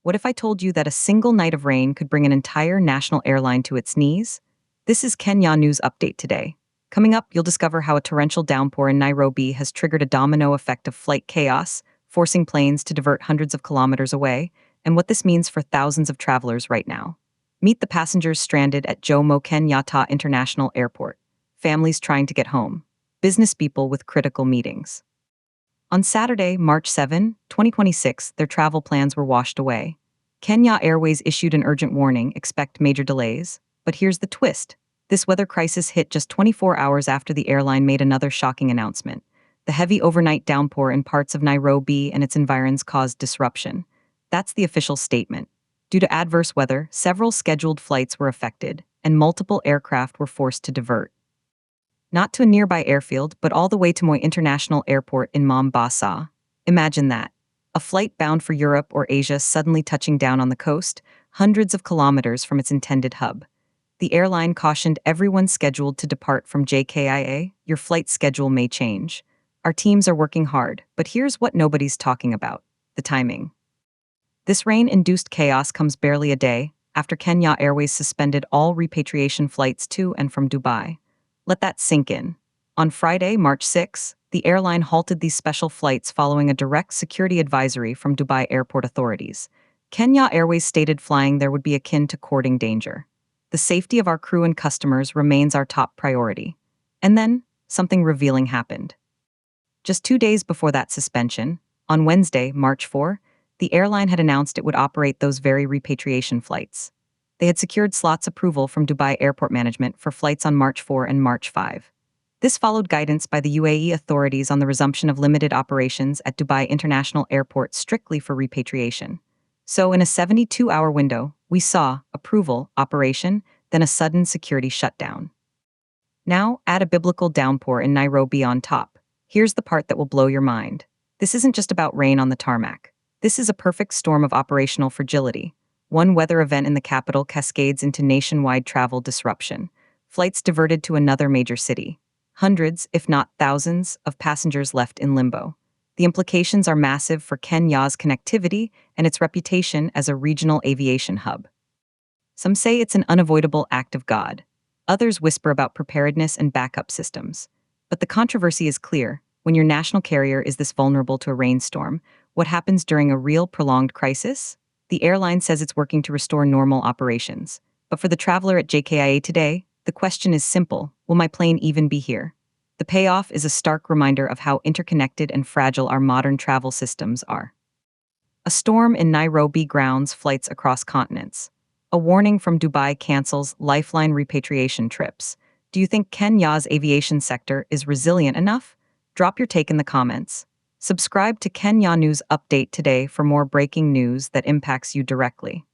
What if I told you that a single night of rain could bring an entire national airline to its knees? This is Kenya News Update today. Coming up, you'll discover how a torrential downpour in Nairobi has triggered a domino effect of flight chaos, forcing planes to divert hundreds of kilometers away, and what this means for thousands of travelers right now. Meet the passengers stranded at Jomo Kenyatta International Airport, families trying to get home, business people with critical meetings. On Saturday, March 7, 2026, their travel plans were washed away. Kenya Airways issued an urgent warning, expect major delays. But here's the twist. This weather crisis hit just 24 hours after the airline made another shocking announcement. The heavy overnight downpour in parts of Nairobi and its environs caused disruption. That's the official statement. Due to adverse weather, several scheduled flights were affected, and multiple aircraft were forced to divert. Not to a nearby airfield, but all the way to Moi International Airport in Mombasa. Imagine that. A flight bound for Europe or Asia suddenly touching down on the coast, hundreds of kilometers from its intended hub. The airline cautioned everyone scheduled to depart from JKIA, your flight schedule may change. Our teams are working hard, but here's what nobody's talking about: the timing. This rain-induced chaos comes barely a day after Kenya Airways suspended all repatriation flights to and from Dubai. Let that sink in. On Friday, March 6, the airline halted these special flights following a direct security advisory from Dubai airport authorities. Kenya Airways stated flying there would be akin to courting danger. The safety of our crew and customers remains our top priority. And then, something revealing happened. Just 2 days before that suspension, on Wednesday, March 4, the airline had announced it would operate those very repatriation flights. They had secured slots approval from Dubai Airport Management for flights on March 4 and March 5. This followed guidance by the UAE authorities on the resumption of limited operations at Dubai International Airport strictly for repatriation. So in a 72-hour window, we saw approval, operation, then a sudden security shutdown. Now, add a biblical downpour in Nairobi on top. Here's the part that will blow your mind. This isn't just about rain on the tarmac. This is a perfect storm of operational fragility. One weather event in the capital cascades into nationwide travel disruption. Flights diverted to another major city. Hundreds, if not thousands, of passengers left in limbo. The implications are massive for Kenya's connectivity and its reputation as a regional aviation hub. Some say it's an unavoidable act of God. Others whisper about preparedness and backup systems. But the controversy is clear. When your national carrier is this vulnerable to a rainstorm, what happens during a real prolonged crisis? The airline says it's working to restore normal operations. But for the traveler at JKIA today, the question is simple: will my plane even be here? The payoff is a stark reminder of how interconnected and fragile our modern travel systems are. A storm in Nairobi grounds flights across continents. A warning from Dubai cancels lifeline repatriation trips. Do you think Kenya's aviation sector is resilient enough? Drop your take in the comments. Subscribe to Kenya News Update today for more breaking news that impacts you directly.